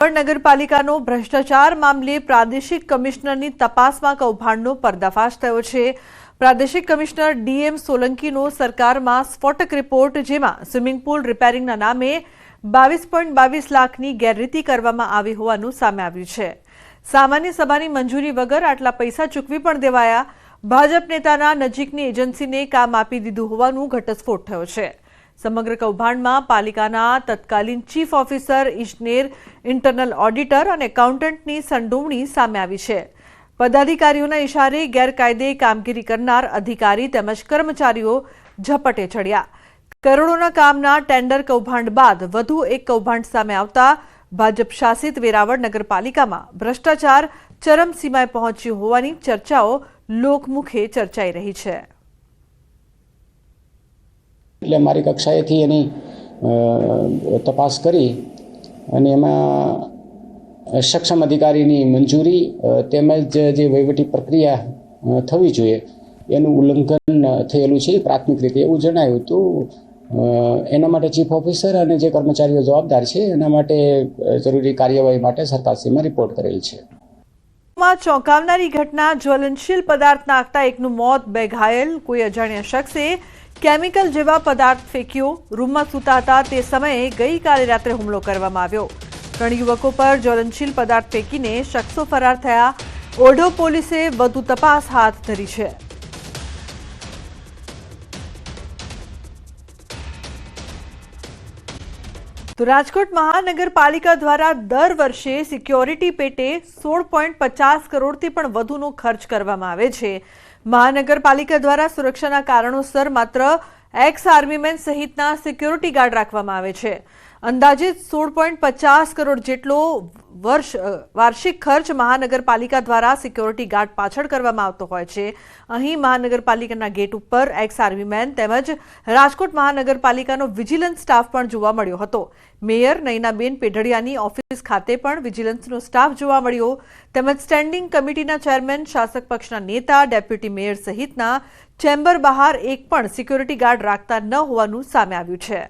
નગરપાલિકાનો ભ્રષ્ટાચાર મામલે પ્રાદેશિક કમિશનરની તપાસમાં કૌભાંડનો પર્દાફાશ થયો છે। પ્રાદેશિક કમિશનર ડીએમ સોલંકીનો સરકારમાં સ્ફોટક રિપોર્ટ, જેમાં સ્વિમિંગ પૂલ રિપેરિંગના નામે 22.22 લાખની ગેરરીતિ કરવામાં આવી હોવાનું સામે આવ્યું છે। સામાન્ય સભાની મંજૂરી વગર આટલા પૈસા ચૂકવી પણ દેવાયા। ભાજપ નેતાના નજીકની એજન્સીને કામ આપી દીધું હોવાનું ઘટસ્ફોટ થયો છે। સમગ્ર કૌભાંડમાં પાલિકાના તત્કાલીન ચીફ ઓફિસર, ઇજનેર, ઇન્ટરનલ ઓડિટર અને એકાઉન્ટન્ટની સંડોવણી સામે આવી છે। પદાધિકારીઓના ઇશારે ગેરકાયદે કામગીરી કરનાર અધિકારી તેમજ કર્મચારીઓ ઝપટે ચડ્યા। કરોડોના કામના ટેન્ડર કૌભાંડ બાદ વધુ એક કૌભાંડ સામે આવતા ભાજપ શાસિત વેરાવળ નગરપાલિકામાં ભ્રષ્ટાચાર ચરમસીમાએ પહોંચ્યું હોવાની ચર્ચાઓ લોકમુખે ચર્ચાઈ રહી છે। એટલે મારી કક્ષાએથી એની તપાસ કરી અને એમાં સક્ષમ અધિકારીની મંજૂરી તેમજ જે વહીવટી પ્રક્રિયા થવી જોઈએ એનું ઉલ્લંઘન થયેલું છે પ્રાથમિક રીતે એવું જણાયું હતું। એના માટે ચીફ ઓફિસર અને જે કર્મચારીઓ જવાબદાર છે એના માટે જરૂરી કાર્યવાહી માટે સરકારશ્રીમાં રિપોર્ટ કરેલ છે। ચોંકાવનારી ઘટના, જ્વલનશીલ પદાર્થ નાખતા એકનું મોત, 2 ઘાયલ। કોઈ અજાણ્યા શખ્સે કેમિકલ જેવા પદાર્થ ફેંક્યો। રૂમમાં સૂતા હતા તે સમયે ગઈકાલે રાત્રે હુમલો કરવામાં આવ્યો। 3 યુવકો પર જ્વલનશીલ પદાર્થ ફેંકીને શખ્સો ફરાર થયા। ઓઢવ પોલીસે વધુ તપાસ હાથ ધરી છે। તો રાજકોટ મહાનગરપાલિકા દ્વારા દર વર્ષે સિક્યોરિટી પેટે 16.50 કરોડથી પણ વધુનો ખર્ચ કરવામાં આવે છે। મહાનગરપાલિકા દ્વારા સુરક્ષાના કારણોસર માત્ર એક્સ આર્મીમેન સહિતના સિક્યોરિટી ગાર્ડ રાખવામાં આવે છે। અંદાજિત 16.50 કરોડ જેટલો વાર્ષિક ખર્ચ મહાનગરપાલિકા દ્વારા સિક્યોરિટી ગાર્ડ પાછળ કરવામાં આવતો હોય છે। અહીં મહાનગરપાલિકાના ગેટ ઉપર એક્સ આર્મીમેન તેમજ રાજકોટ મહાનગરપાલિકાનો વિજિલન્સ સ્ટાફ પણ જોવા મળ્યો હતો। મેયર નયનાબેન પેઢડિયાની ઓફિસ ખાતે પણ વિજિલન્સનો સ્ટાફ જોવા મળ્યો, તેમજ સ્ટેન્ડિંગ કમિટીના ચેરમેન, શાસક પક્ષના નેતા, ડેપ્યુટી મેયર સહિતના ચેમ્બર બહાર એક પણ સિક્યોરિટી ગાર્ડ રાખતા ન હોવાનું સામે આવ્યું છે।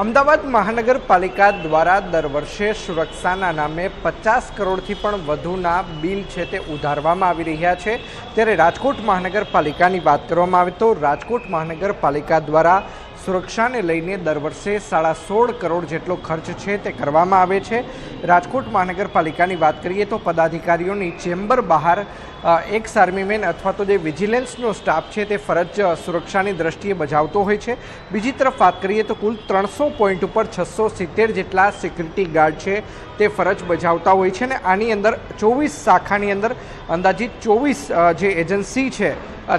અમદાવાદ મહાનગરપાલિકા દ્વારા દર વર્ષે સુરક્ષાના નામે 50 કરોડથી પણ વધુના બિલ છે તે ઉધારવામાં આવી રહ્યા છે। ત્યારે રાજકોટ મહાનગરપાલિકાની વાત કરવામાં આવે તો રાજકોટ મહાનગરપાલિકા દ્વારા સુરક્ષાને લઈને દર વર્ષે 16.5 કરોડ જેટલો ખર્ચ છે તે કરવામાં આવે છે। રાજકોટ મહાનગરપાલિકાની વાત કરીએ તો પદાધિકારીઓની ચેમ્બર બહાર એક્સ આર્મીમેન અથવા તો જે વિજિલન્સનો સ્ટાફ છે તે ફરજ સુરક્ષાની દ્રષ્ટિએ બજાવતો હોય છે। બીજી તરફ વાત કરીએ તો કુલ 300 પોઈન્ટ ઉપર 670 જેટલા સિક્યુરિટી ગાર્ડ છે તે ફરજ બજાવતા હોય છે। અને આની અંદર 24 શાખાની અંદર અંદાજિત 24 જે એજન્સી છે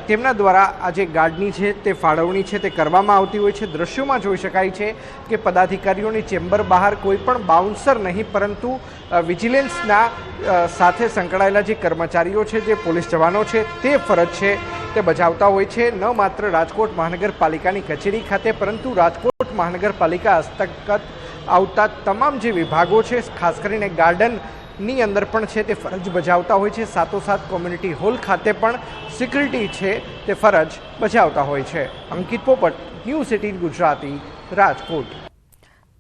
તેમના દ્વારા આ જે ગાર્ડની છે તે ફાળવણી છે તે કરવામાં આવતી હોય છે। દ્રશ્યોમાં જોઈ શકાય છે કે પદાધિકારીઓની ચેમ્બર બહાર કોઈ પણ બાઉન્સર નહીં, પરંતુ વિજિલન્સના સાથે સંકળાયેલા જે કર્મચારીઓ છે, જે પોલીસ જવાનો છે, તે ફરજ છે તે બજાવતા હોય છે। ન માત્ર રાજકોટ મહાનગરપાલિકાની કચેરી ખાતે, પરંતુ રાજકોટ મહાનગરપાલિકા હસ્તગત આવતા તમામ જે વિભાગો છે, ખાસ કરીને ગાર્ડનની અંદર પણ છે તે ફરજ બજાવતા હોય છે। સાથોસાથ કોમ્યુનિટી હોલ ખાતે પણ સિક્યુરિટી છે તે ફરજ બજાવતા હોય છે। અંકિત પોપટ, ન્યૂઝ 18 ગુજરાતી, રાજકોટ।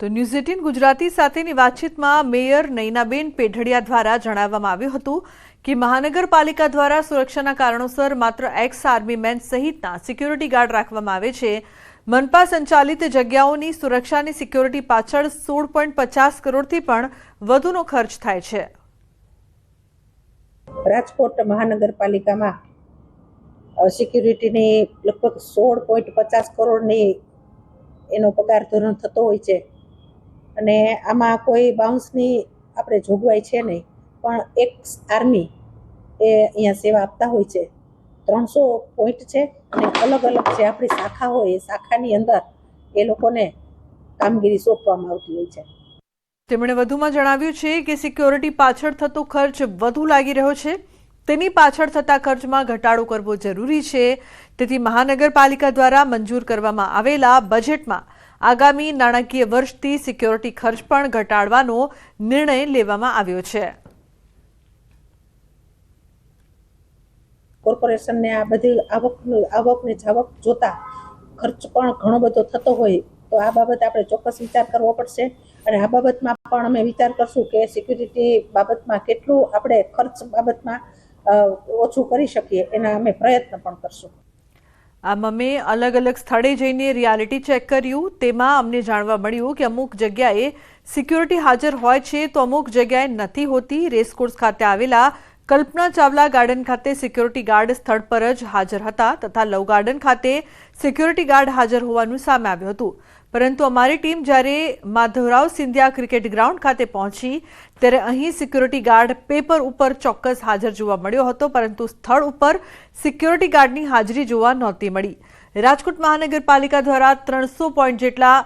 તો ન્યૂઝ 18 ગુજરાતી સાથેની વાતચીતમાં મેયર નયનાબેન પેઢડિયા દ્વારા જણાવવામાં આવ્યું હતું કે મહાનગરપાલિકા દ્વારા સુરક્ષાના કારણોસર માત્ર એક્સ આર્મીમેન સહિતના સિક્યોરિટી ગાર્ડ રાખવામાં આવે છે। મનપા સંચાલિત જગ્યાઓની સુરક્ષાની સિક્યોરિટી પાછળ 16.50 કરોડથી પણ વધુનો ખર્ચ થાય છે। રાજકોટ મહાનગરપાલિકામાં સિક્યુરિટીની લગભગ 16.50 કરોડની એનો પગાર ધોરણ થતો હોય છે। અને આમાં કોઈ બાઉન્સની આપણે જોગવાઈ છે નહીં, પણ એક્સ આર્મી એ અહીંયા સેવા આપતા હોય છે। 300 પોઈન્ટ છે અને અલગ અલગ જે આપણી શાખા હોય એ શાખાની અંદર એ લોકોને કામગીરી સોંપવામાં આવતી હોય છે। તેમણે વધુમાં જણાવ્યું છે કે સિક્યોરિટી પાછળ થતો ખર્ચ વધુ લાગી રહ્યો છે, તેની પાછળ થતા ખર્ચમાં ઘટાડો કરવો જરૂરી છે। તેથી મહાનગરપાલિકા દ્વારા મંજૂર કરવામાં આવેલા બજેટમાં આગામી નાણાકીય વર્ષથી સિક્યોરિટી ખર્ચ પણ ઘટાડવાનો નિર્ણય લેવામાં આવ્યો છે। કોર્પોરેશનને આ બધી આવકની જાવક જોતા ખર્ચ પણ ઘણો બધો થતો હોય તો આ બાબતે આપણે ચોક્કસ વિચાર કરવો પડશે અને આ બાબતમાં પણ અમે વિચાર કરશું કે સિક્યુરિટી બાબતમાં કેટલું આપણે ખર્ચ બાબતમાં ઓછું કરી શકીએ એના અમે પ્રયત્ન પણ કરશું. આમ અમે અલગ અલગ સ્થળે જઈને રિયાલિટી ચેક કર્યું. તેમાં અમને જાણવા મળ્યું કે અમુક જગ્યાએ સિક્યુરિટી હાજર હોય છે તો અમુક જગ્યાએ નથી હોતી. રેસકોર્સ ખાતે આવેલા કલ્પના ચાવલા ગાર્ડન ખાતે સિક્યુરિટી ગાર્ડ સ્થળ પર જ હાજર હતા તથા લવ ગાર્ડન ખાતે સિક્યુરિટી ગાર્ડ હાજર હોવાનું સામે આવ્યું હતું. પરંતુ અમારી ટીમ જ્યારે માધવરાવ સિંધિયા ક્રિકેટ ગ્રાઉન્ડ ખાતે પહોંચી ત્યારે અહીં સિક્યુરિટી ગાર્ડ પેપર ઉપર ચોક્કસ હાજર જોવા મળ્યો હતો, પરંતુ સ્થળ ઉપર સિક્યુરિટી ગાર્ડની હાજરી જોવા નહોતી મળી. રાજકોટ મહાનગરપાલિકા દ્વારા 300 પોઈન્ટ જેટલા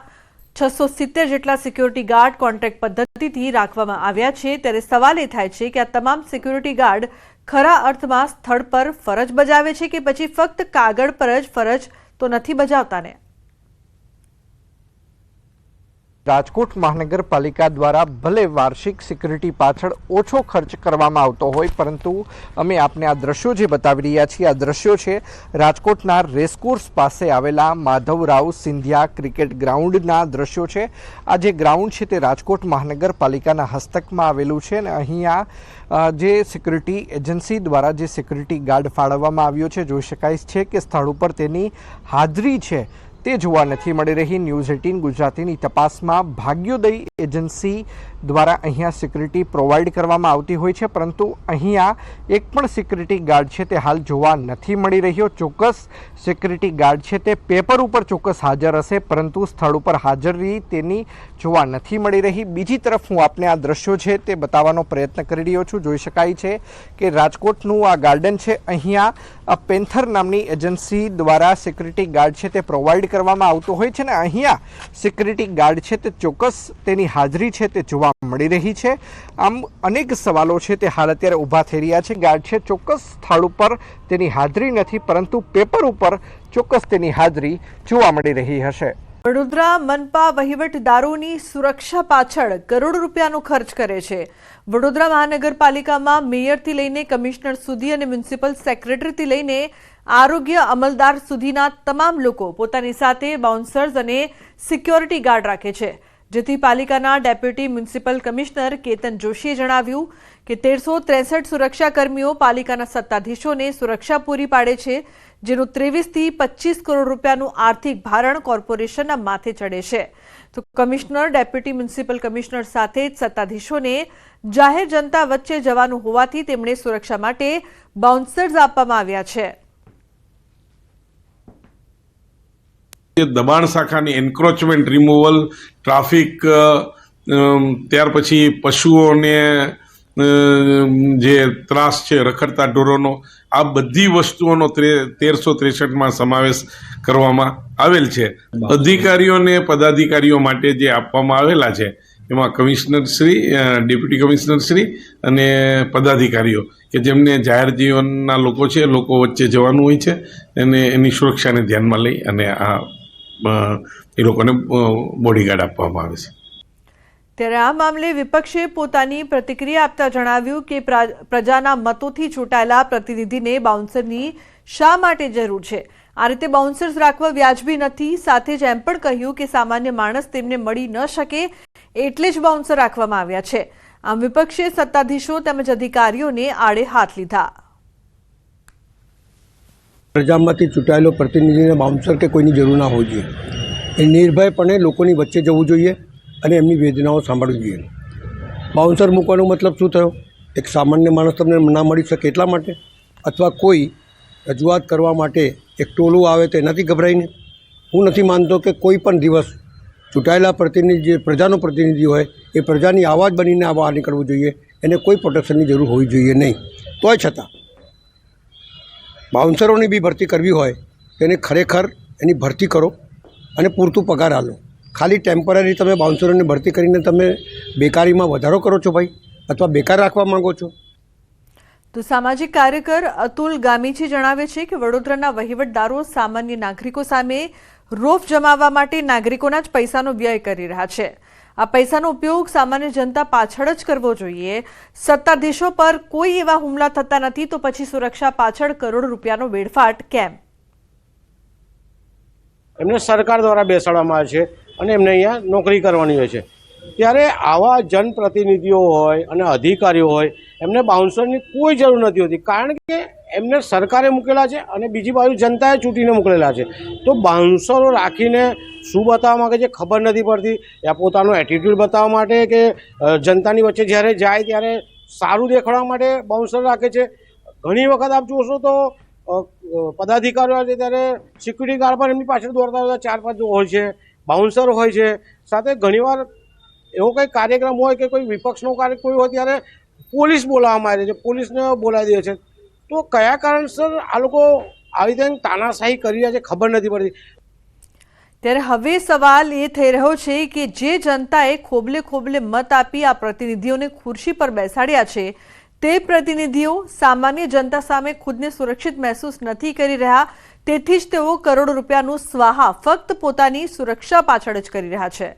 670 જેટલા સિક્યુરિટી ગાર્ડ કોન્ટ્રાક્ટ પદ્ધતિથી રાખવામાં આવ્યા છે. ત્યારે સવાલ એ થાય છે કે આ તમામ સિક્યુરિટી ગાર્ડ ખરા અર્થમાં સ્થળ પર ફરજ બજાવે છે કે પછી ફક્ત કાગળ પર જ ફરજ તો નથી બજાવતા ને? રાજકોટ મહાનગરપાલિકા દ્વારા ભલે વાર્ષિક સિક્યુરિટી પાછળ ઓછો ખર્ચ કરવામાં આવતો હોય, પરંતુ અમે આપને આ દ્રશ્યો જે બતાવી રહ્યા છીએ, આ દ્રશ્યો છે રાજકોટના રેસકોર્સ પાસે આવેલા માધવરાવ સિંધિયા ક્રિકેટ ગ્રાઉન્ડના દ્રશ્યો છે. આ જે ગ્રાઉન્ડ છે તે રાજકોટ મહાનગરપાલિકાના હસ્તકમાં આવેલું છે અને અહીંયા જે સિક્યુરિટી એજન્સી દ્વારા જે સિક્યુરિટી ગાર્ડ ફાળવવામાં આવ્યો છે, જોઈ શકાય છે કે સ્થળ ઉપર તેની હાજરી છે તે જોવા નથી મળી રહી. ન્યૂઝ 18 ગુજરાતીની તપાસમાં ભાગ્યોદય એજન્સી દ્વારા અહીંયા સિક્યુરિટી પ્રોવાઈડ કરવામાં આવતી હોય છે, પરંતુ અહીંયા એક પણ સિક્યુરિટી ગાર્ડ છે તે હાલ જોવા નથી મળી રહ્યો. ચોક્કસ સિક્યુરિટી ગાર્ડ છે તે પેપર ઉપર ચોક્કસ હાજર હશે, પરંતુ સ્થળ ઉપર હાજરી તેની જોવા નથી મળી રહી. બીજી તરફ હું આપને આ દ્રશ્યો છે તે બતાવવાનો પ્રયત્ન કરી રહ્યો છું. જોઈ શકાય છે કે રાજકોટનું આ ગાર્ડન છે, અહીંયા પેન્થર નામની એજન્સી દ્વારા સિક્યુરિટી ગાર્ડ છે તે પ્રોવાઈડ કરવામાં આવતો હોય છે ને અહીંયા સિક્યુરિટી ગાર્ડ છે તે ચોક્કસ તેની હાજરી છે તે જોવા મળી રહી છે. આમ અનેક સવાલો છે તે હાલ અત્યારે ઊભા થઈ રહ્યા છે. ગાર્ડ છે ચોક્કસ સ્થળ ઉપર તેની હાજરી નથી, પરંતુ પેપર ઉપર ચોક્કસ તેની હાજરી જોવા મળી રહી હશે. વડોદરા મનપા વહીવટદારોની સુરક્ષા પાછળ કરોડો રૂપિયાનો ખર્ચ કરે છે. વડોદરા મહાનગરપાલિકામાં મેયરથી લઈને કમિશનર સુધી અને મ્યુનિસિપલ સેક્રેટરીથી લઈને આરોગ્ય અમલદાર સુધીના તમામ લોકો પોતાની સાથે બાઉન્સર્સ અને સિક્યોરિટી ગાર્ડ રાખે છે, જેથી પાલિકાના ડેપ્યુટી મ્યુનિસિપલ કમિશનર કેતન જોશીએ જણાવ્યું કે 1363 સુરક્ષાકર્મીઓ પાલિકાના સત્તાધીશોને સુરક્ષા પૂરી પાડે છે, જેનું 23 થી 25 કરોડ રૂપિયાનું આર્થિક ભારણ કોર્પોરેશનના માથે ચડે છે. તો કમિશનર ડેપ્યુટી મ્યુનિસિપલ કમિશનર સાથે જ સત્તાધીશોને જાહેર જનતા વચ્ચે જવાનું હોવાથી તેમણે સુરક્ષા માટે બાઉન્સર્સ આપવામાં આવ્યા છે. દબાણ શાખાની એન્ક્રોચમેન્ટ રિમૂવલ, ટ્રાફિક, ત્યાર પછી પશુઓને જે ત્રાસ છે રખડતા ઢોરોનો, આ બધી વસ્તુઓનો 1363માં સમાવેશ કરવામાં આવેલ છે. અધિકારીઓને પદાધિકારીઓ માટે જે આપવામાં આવેલા છે એમાં કમિશનરશ્રી, ડેપ્યુટી કમિશનરશ્રી અને પદાધિકારીઓ કે જેમને જાહેર જીવનના લોકો છે, લોકો વચ્ચે જવાનું હોય છે, અને એની સુરક્ષાને ધ્યાનમાં લઈ અને એ લોકોને બોડીગાર્ડ આપવામાં આવે છે. ત્યારે આ મામલે વિપક્ષે પોતાની પ્રતિક્રિયા આપતા જણાવ્યું કે પ્રજાના મતોથી ચૂંટાયેલા પ્રતિનિધિને બાઉન્સરની શા માટે જરૂર છે? આ રીતે બાઉન્સર્સ રાખવા વ્યાજબી નથી. સાથે જ એમ પણ કહ્યું કે સામાન્ય માણસ તેમને મળી ન શકે એટલે જ બાઉન્સર રાખવામાં આવ્યા છે. આમ વિપક્ષે સત્તાધીશો તેમજ અધિકારીઓને આડે હાથ લીધા. પ્રજામાંથી ચૂંટાયેલો પ્રતિનિધિને બાઉન્સર કે કોઈની જરૂર ના હોવી જોઈએ. એ નિર્ભયપણે લોકોની વચ્ચે જવું જોઈએ અને એમની વેદનાઓ સાંભળવી જોઈએ. બાઉન્સર મૂકવાનો મતલબ શું થયો? એક સામાન્ય માણસ તમને ના મળી શકે એટલા માટે, અથવા કોઈ રજૂઆત કરવા માટે એક ટોલું આવે તો એનાથી ગભરાઈને? હું નથી માનતો કે કોઈ પણ દિવસ ચૂંટાયેલા પ્રતિનિધિ જે પ્રજાનો પ્રતિનિધિ હોય એ પ્રજાની આવાજ બનીને બહાર નીકળવું જોઈએ. એને કોઈ પ્રોટેક્શનની જરૂર હોવી જોઈએ નહીં. તોય છતાં બાઉન્સરોની બી ભરતી કરવી હોય તો એને ખરેખર એની ભરતી કરો અને પૂરતું પગાર આપો. ખાલી ટેમ્પરરી તમે બાઉન્સરોને ભરતી કરીને તમે બેકારીમાં વધારો કરો છો ભાઈ, અથવા બેકાર રાખવા માંગો છો? તો સામાજિક કાર્યકર અતુલ ગામીજી જણાવે છે કે વડોદરાના વહીવટદારો સામાન્ય નાગરિકો સામે રોફ જમાવવા માટે નાગરિકોના જ પૈસાનો વ્યય કરી રહ્યા છે. આ પૈસાનો ઉપયોગ સામાન્ય જનતા પાછળ જ કરવો જોઈએ. સત્તાધીશો પર કોઈ એવા હુમલા થતા નથી તો પછી સુરક્ષા પાછળ કરોડો રૂપિયાનો વેડફાટ કેમ? એમને સરકાર દ્વારા બેસાડવામાં આવે છે. અને એમને અહીંયા નોકરી કરવાની હોય છે. ત્યારે આવા જનપ્રતિનિધિઓ હોય અને અધિકારીઓ હોય એમને બાઉન્સરની કોઈ જરૂર નથી હોતી, કારણ કે એમને સરકારે મૂકેલા છે અને બીજી બાજુ જનતાએ ચૂંટીને મોકલેલા છે. તો બાઉન્સરો રાખીને શું બતાવવા માગે છે ખબર નથી પડતી. યા પોતાનો એટીટ્યૂડ બતાવવા માટે કે જનતાની વચ્ચે જ્યારે જાય ત્યારે સારું દેખાડવા માટે બાઉન્સર રાખે છે. ઘણી વખત આપ જોશો તો પદાધિકારીઓ આવે ત્યારે સિક્યુરિટી ગાર્ડ પણ એમની પાછળ દોડતા હોય 4-5 હોય છે, બાઉન્સર હોય છે. સાથે ઘણીવાર એવો કંઈ કાર્યક્રમ હોય કે કોઈ વિપક્ષનો કોઈ હોય ત્યારે પોલીસ બોલાવવામાં આવે છે, પોલીસને બોલાવી દે છે. તો કયા કારણસર આ લોકો આવી રીતે તાનાશાહી કરી રહ્યા છે ખબર નથી પડતી. ત્યારે હવે સવાલ એ થઈ રહ્યો છે કે જે જનતાએ ખોબલે ખોબલે મત આપી આ પ્રતિનિધિઓને ખુરશી પર બેસાડ્યા છે તે પ્રતિનિધિઓ સામાન્ય જનતા સામે ખુદને સુરક્ષિત મહેસૂસ નથી કરી રહ્યા, તેથી જ તેઓ કરોડો રૂપિયાનું સ્વાહા ફક્ત પોતાની સુરક્ષા પાછળ જ કરી રહ્યા છે.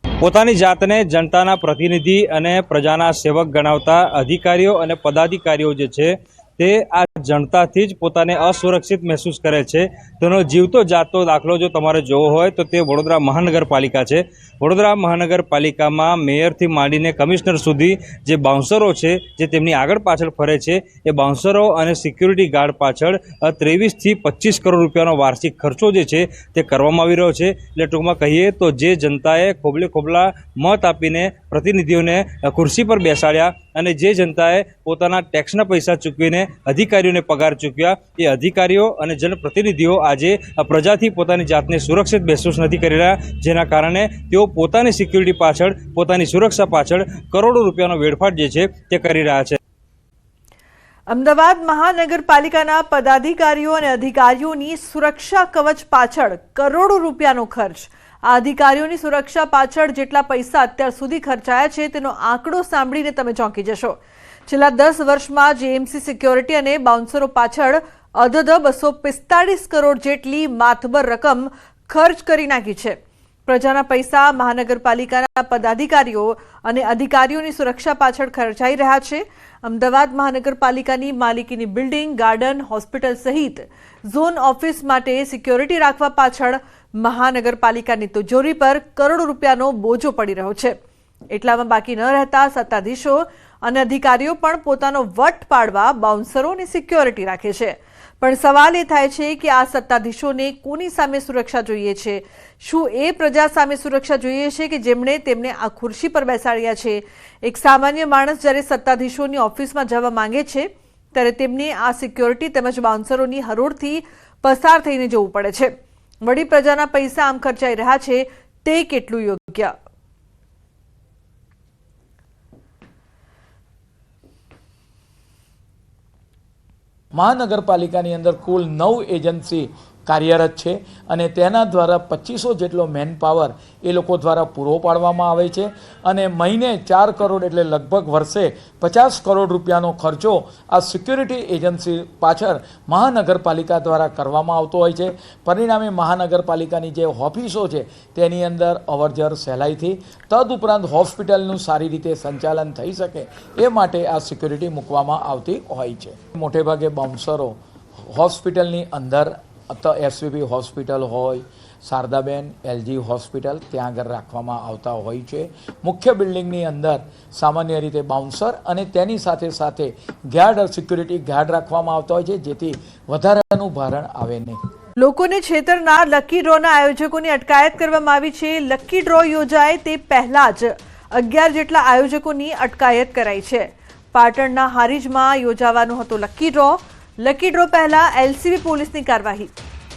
પોતાની જાતને જનતાના પ્રતિનિધિ અને પ્રજાના સેવક ગણાવતા અધિકારીઓ અને પદાધિકારીઓ જે છે તે આ જનતાથી જ પોતાને અસુરક્ષિત મહેસૂસ કરે છે. તેનો જીવતો જાગતો દાખલો જો તમારે જોવો હોય તો તે વડોદરા મહાનગરપાલિકા છે. વડોદરા મહાનગરપાલિકામાં મેયરથી માંડીને કમિશનર સુધી જે બાઉન્સરો છે જે તેમની આગળ પાછળ ફરે છે એ બાઉન્સરો અને સિક્યુરિટી ગાર્ડ પાછળ 23 થી 25 કરોડ રૂપિયાનો વાર્ષિક ખર્ચો જે છે તે કરવામાં આવી રહ્યો છે. એટલે ટૂંકમાં કહીએ તો જે જનતાએ ખોબલે ખોબલા મત આપીને પ્રતિનિધિઓને ખુરશી પર બેસાડ્યા અને જે જનતાએ પોતાના ટેક્સના પૈસા ચૂકવીને અધિકારીઓને પગાર ચૂક્યા, એ અધિકારીઓ અને જનપ્રતિનિધિઓ આજે પ્રજાથી પોતાની જાતને સુરક્ષિત મહેસૂસ નથી કરી રહ્યા, જેના કારણે તેઓ પોતાની સિક્યુરિટી પાછળ, પોતાની સુરક્ષા પાછળ કરોડો રૂપિયાનો વેડફાટ જે છે તે કરી રહ્યા છે. અમદાવાદ મહાનગરપાલિકાના પદાધિકારીઓ અને અધિકારીઓની સુરક્ષા કવચ પાછળ કરોડો રૂપિયાનો ખર્ચ. આ અધિકારીઓની સુરક્ષા પાછળ જેટલા પૈસા અત્યાર સુધી ખર્ચાયા છે તેનો આંકડો સાંભળીને તમે ચોંકી જશો. છેલ્લા 10 વર્ષમાં જેએમસી સિક્યોરિટી અને બાઉન્સરો પાછળ અધધ 245 કરોડ જેટલી માતબર રકમ ખર્ચ કરી નાખી છે. પ્રજાના પૈસા મહાનગરપાલિકાના પદાધિકારીઓ અને અધિકારીઓની સુરક્ષા પાછળ ખર્ચાઈ રહ્યા છે. અમદાવાદ મહાનગરપાલિકાની માલિકીની બિલ્ડિંગ, ગાર્ડન, હોસ્પિટલ સહિત ઝોન ઓફિસ માટે સિક્યોરિટી રાખવા પાછળ મહાનગરપાલિકાની તિજોરી પર કરોડો રૂપિયાનો બોજો પડી રહ્યો છે. એટલામાં બાકી ન રહેતા સત્તાધીશો અને અધિકારીઓ પણ પોતાનો વટ પાડવા બાઉન્સરો અને સિક્યોરિટી રાખે છે. પણ સવાલ એ થાય છે કે આ સત્તાધીશોને કોની સામે સુરક્ષા જોઈએ છે? શું એ પ્રજા સામે સુરક્ષા જોઈએ છે કે જેમણે તેમને આ ખુરશી પર બેસાડ્યા છે? એક સામાન્ય માણસ જ્યારે સત્તાધીશોની ઓફિસમાં જવા માંગે છે ત્યારે તેમને આ સિક્યોરિટી તેમજ બાઉન્સરોની હરોળથી પસાર થઈને જવું પડે છે. વળી પ્રજાના પૈસા આમ ખર્ચાઈ રહ્યા છે તે કેટલું યોગ્ય? મહાનગરપાલિકાની અંદર કુલ 9 એજન્સી કાર્યરત છે અને તેના દ્વારા 2500 જેટલો મેન પાવર એ લોકો દ્વારા પૂરો પાડવામાં આવે છે અને મહિને 4 કરોડ એટલે લગભગ વર્ષે 50 કરોડ રૂપિયાનો ખર્ચો આ સિક્યુરિટી એજન્સી પાછળ મહાનગરપાલિકા દ્વારા કરવામાં આવતો હોય છે. પરિણામે મહાનગરપાલિકાની જે ઓફિસો છે તેની અંદર અવરજવર સહેલાઈથી, તદુપરાંત હોસ્પિટલનું સારી રીતે સંચાલન થઈ શકે એ માટે આ સિક્યુરિટી મૂકવામાં આવતી હોય છે. મોટેભાગે બાઉન્સરો હોસ્પિટલની અંદર તો એસવીપી હોસ્પિટલ હોય, શારદાબેન એલજી હોસ્પિટલ ત્યાં આગળ રાખવામાં આવતા હોય છે. મુખ્ય બિલ્ડિંગની અંદર સામાન્ય રીતે બાઉન્સર અને તેની સાથે સાથે ગાર્ડ, સિક્યુરિટી ગાર્ડ રાખવામાં આવતા હોય છે જેથી વધારાનું ભારણ આવે નહીં. લોકોને છેતરનાર લકી ડ્રોના આયોજકોની અટકાયત કરવામાં આવી છે. લકી ડ્રો યોજાય તે પહેલા જ 11 જેટલા આયોજકોની અટકાયત કરાઈ છે. પાટણના હારીજમાં યોજાવાનો હતો લકી ડ્રો. લકી ડ્રો પહેલા એલસીબી પોલીસની કાર્યવાહી.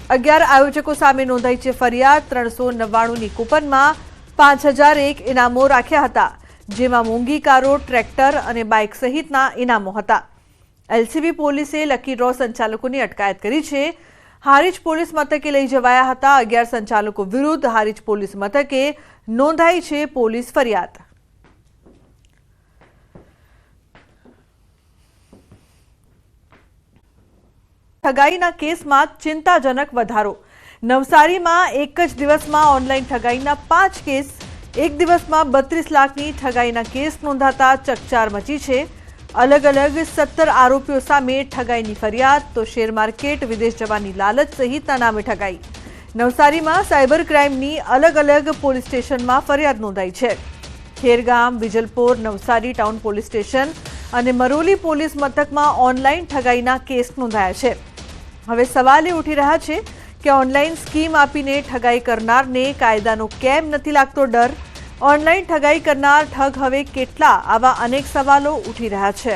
11 આયોજકો સામે નોંધાઈ છે ફરિયાદ. 399ની કૂપનમાં 5001 ઇનામો રાખ્યા હતા, જેમાં મોંઘી કારો, ટ્રેક્ટર અને બાઇક સહિતના ઇનામો હતા. એલસીબી પોલીસે લકી ડ્રો સંચાલકોની અટકાયત કરી છે. હારીજ પોલીસ મથકે લઈ જવાયા હતા. 11 સંચાલકો વિરુદ્ધ હારીજ પોલીસ મથકે નોંધાઈ છે પોલીસ ફરિયાદ. ઠગાઈના કેસમાં ચિંતાજનક વધારો. નવસારીમાં એક જ દિવસમાં ઓનલાઈન ઠગાઈના 5 કેસ, એક દિવસમાં 32 લાખની ઠગાઈના કેસ નોંધાતા ચકચાર મચી છે. અલગ અલગ 17 આરોપીઓ સામે ઠગાઈની ફરિયાદ, તો શેર માર્કેટ, વિદેશ જવાની લાલચ સહિતના નામે ઠગાઈ. નવસારીમાં સાયબર ક્રાઇમની અલગ અલગ પોલીસ સ્ટેશનમાં ફરિયાદ નોંધાઈ છે. Khergam, Vijalpor, Navsari town police station અને મરોલી પોલીસ મથકમાં ઓનલાઈન ઠગાઈના કેસ નોંધાયા છે. હવે સવાલ એ ઉઠી રહ્યા છે કે ઓનલાઈન સ્કીમ આપીને ઠગાઈ કરનારને કાયદાનો કેમ નથી લાગતો ડર? ઓનલાઈન ઠગાઈ કરનાર ઠગ હવે કેટલા? આવા અનેક સવાલો ઉઠી રહ્યા છે.